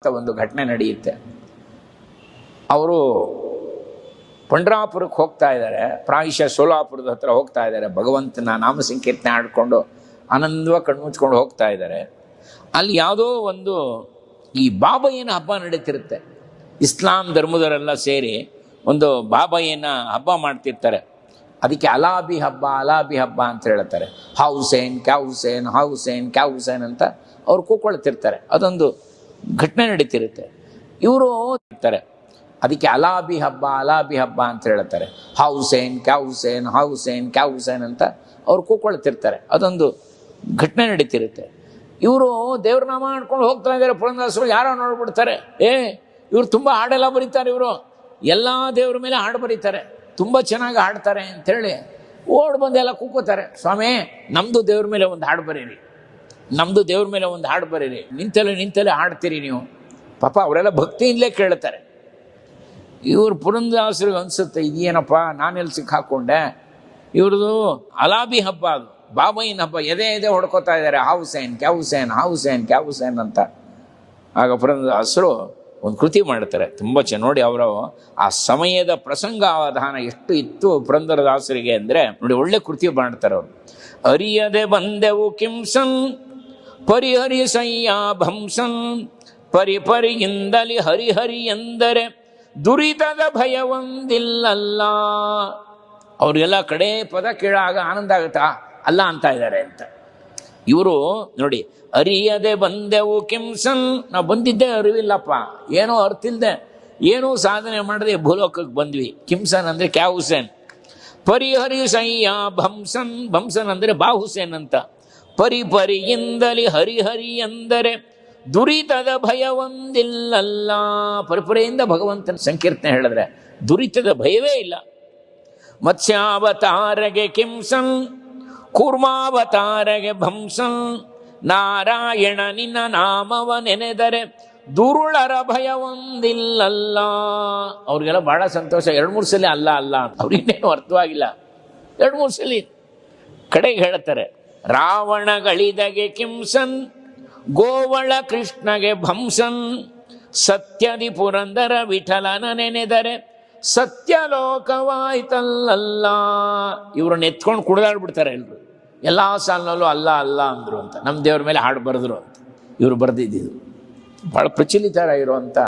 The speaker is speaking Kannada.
ಒಂದು ಘಟನೆ ನಡೆಯುತ್ತೆ. ಅವರು ಪಂಡ್ರಾಪುರಕ್ಕೆ ಹೋಗ್ತಾ ಇದ್ದಾರೆ, ಪ್ರಾಯಶಃ ಸೋಲಾಪುರದ ಹತ್ರ ಹೋಗ್ತಾ ಇದ್ದಾರೆ. ಭಗವಂತನ ನಾಮ ಸಂಕೀರ್ತನೆ ಆಡ್ಕೊಂಡು ಆನಂದವಾಗಿ ಕಣ್ಮುಚ್ಕೊಂಡು ಹೋಗ್ತಾ ಇದ್ದಾರೆ. ಅಲ್ಲಿ ಯಾವುದೋ ಒಂದು ಈ ಬಾಬಯ್ಯನ ಹಬ್ಬ ನಡೀತಿರುತ್ತೆ. ಇಸ್ಲಾಂ ಧರ್ಮದವರೆಲ್ಲ ಸೇರಿ ಒಂದು ಬಾಬಯ್ಯನ ಹಬ್ಬ ಮಾಡ್ತಿರ್ತಾರೆ. ಅದಕ್ಕೆ ಅಲಾಬಿ ಹಬ್ಬ ಅಂತ ಹೇಳ್ತಾರೆ. ಹಾ ಹುಸೇನ್ ಕ್ಯಾ ಹುಸೇನ್, ಹಾ ಹುಸೇನ್ ಕ್ಯಾ ಹುಸೇನ್ ಅಂತ ಅವ್ರು ಕೂಕೊಳ್ತಿರ್ತಾರೆ. ಅದೊಂದು ಘಟನೆ ನಡೀತಿರುತ್ತೆ. ಇವರು ಇರ್ತಾರೆ, ಅದಕ್ಕೆ ಅಲಾಬಿ ಹಬ್ಬ ಅಂತ ಹೇಳ್ತಾರೆ. ಹಾ ಹುಸೇನ್ ಕ್ಯಾ ಹುಸೇನ್, ಹಾ ಹುಸೇನ್ ಕ್ಯಾ ಹುಸೇನ್ ಅಂತ ಅವ್ರು ಕೂಕೊಳ್ತಿರ್ತಾರೆ. ಅದೊಂದು ಘಟನೆ ನಡೀತಿರುತ್ತೆ. ಇವರು ದೇವ್ರ ನಾಮ ಮಾಡ್ಕೊಂಡು ಹೋಗ್ತಾ ಇದ್ದಾರೆ. ಪುರಂದರದಾಸರು ಯಾರೋ ನೋಡ್ಬಿಡ್ತಾರೆ, ಇವ್ರು ತುಂಬ ಹಾಡೆಲ್ಲ ಬರೀತಾರೆ, ಇವರು ಎಲ್ಲ ದೇವ್ರ ಮೇಲೆ ಹಾಡು ಬರೀತಾರೆ, ತುಂಬ ಚೆನ್ನಾಗಿ ಹಾಡ್ತಾರೆ ಅಂಥೇಳಿ ಓಡ್ ಬಂದೆಲ್ಲ ಕೂಕೋತಾರೆ. ಸ್ವಾಮಿ, ನಮ್ಮದು ದೇವ್ರ ಮೇಲೆ ಒಂದು ಹಾಡು ಬರೀರಿ, ನಮ್ಮದು ದೇವ್ರ ಮೇಲೆ ಒಂದು ಹಾಡು ಬರೀರಿ, ನಿಂತಲೇ ಹಾಡ್ತೀರಿ ನೀವು. ಪಾಪ ಅವರೆಲ್ಲ ಭಕ್ತಿಯಿಂದಲೇ ಕೇಳ್ತಾರೆ. ಇವ್ರು ಪುರಂದರದಾಸರಿಗೆ ಅನಿಸುತ್ತೆ, ಇದೇನಪ್ಪ ನಾನೆಲ್ಲಿ ಸಿಕ್ಕಾಕೊಂಡೆ. ಇವ್ರದ್ದು ಅಲಾಬಿ ಹಬ್ಬ, ಅದು ಬಾಬಯ್ಯನ ಹಬ್ಬ. ಎದೆ ಹೊಡ್ಕೋತಾ ಇದ್ದಾರೆ, ಹಾ ಹುಸೇನ್ ಕ್ಯಾ ಹುಸೇನ್, ಹಾ ಹುಸೇನ್ ಕ್ಯಾ ಹುಸೇನ್ ಅಂತ. ಆಗ ಪುರಂದರದಾಸರು ಒಂದು ಕೃತಿ ಮಾಡ್ತಾರೆ, ತುಂಬ ನೋಡಿ. ಅವರು ಆ ಸಮಯದ ಪ್ರಸಂಗಾವಧಾನ ಎಷ್ಟು ಇತ್ತು ಪುರಂದರದಾಸರಿಗೆ ಅಂದರೆ ನೋಡಿ, ಒಳ್ಳೆ ಕೃತಿ ಮಾಡ್ತಾರೆ ಅವರು. ಅರಿಯದೆ ಬಂದೆವು ಕಿಂಸನ್ ಪರಿಹರಿಸಯ್ಯ ಭಂಸನ್, ಪರಿಯಿಂದಲಿ ಹರಿಹರಿ ಎಂದರೆ ದುರಿತದ ಭಯವೊಂದಿಲ್ಲಲ್ಲ. ಅವ್ರಿಗೆಲ್ಲ ಕಡೆ ಪದ ಕೇಳಾಗ ಆನಂದ ಆಗುತ್ತಾ, ಅಲ್ಲ ಅಂತ ಇದ್ದಾರೆ ಅಂತ. ಇವರು ನೋಡಿ, ಅರಿಯದೆ ಬಂದೆವು ಕಿಂಸನ್, ನಾವು ಬಂದಿದ್ದೆ ಅರಿವಿಲ್ಲಪ್ಪ, ಏನೋ ಅರ್ತಿಲ್ದೆ, ಏನೂ ಸಾಧನೆ ಮಾಡದೆ ಭೂಲೋಕಕ್ಕೆ ಬಂದ್ವಿ. ಕಿಂಸನ್ ಅಂದರೆ ಕ್ಯಾ ಹುಸೇನ್. ಪರಿಹರಿಸಯ್ಯ ಭಂಸನ್, ಭಂಸನ್ ಅಂದರೆ ಬಾ ಹುಸೇನ್ ಅಂತ. ಪರಿಯಿಂದಲಿ ಹರಿಹರಿ ಎಂದರೆ ದುರಿತದ ಭಯವೊಂದಿಲ್ಲಲ್ಲ. ಪರಿಯಿಂದ ಭಗವಂತನ ಸಂಕೀರ್ತನೆ ಹೇಳಿದ್ರೆ ದುರಿತದ ಭಯವೇ ಇಲ್ಲ. ಮತ್ಸ್ಯಾವತಾರಗೆ ಕಿಂಸನ್, ಕೂರ್ಮಾವತಾರಗೆ ಭಂಸನ್, ನಾರಾಯಣ ನಿನ್ನ ನಾಮವ ನೆನೆದರೆ ದುರುಳರ ಭಯವೊಂದಿಲ್ಲಲ್ಲ. ಅವ್ರಿಗೆಲ್ಲ ಬಹಳ ಸಂತೋಷ. 2-3 ಸಲ ಅಲ್ಲ ಅಂತ ಅವ್ರಿಗೇನು ಅರ್ಥವಾಗಿಲ್ಲ. 2-3 ಸಲ ಕಡೆಗೆ ಹೇಳ್ತಾರೆ, ರಾವಣಗಳಿದಗೆ ಕಿಂಸನ್, ಗೋವಳ ಕೃಷ್ಣಗೆ ಭಂಸನ್, ಸತ್ಯದಿ ಪುರಂದರ ವಿಠಲನ ನೆನೆದರೆ ಸತ್ಯಲೋಕವಾಯ್ತಲ್ಲ. ಇವ್ರನ್ನ ಎತ್ಕೊಂಡು ಕುಡಿದಾಡ್ಬಿಡ್ತಾರೆ ಎಲ್ರು. ಎಲ್ಲ ಸಾಲಿನಲ್ಲೂ ಅಲ್ಲ ಅಂದರು ಅಂತ. ನಮ್ಮ ದೇವ್ರ ಮೇಲೆ ಹಾಡು ಬರೆದ್ರು ಅಂತ ಇವರು ಬರೆದಿದ್ದು. ಭಾಳ ಪ್ರಚಲಿತ ಇರುವಂಥ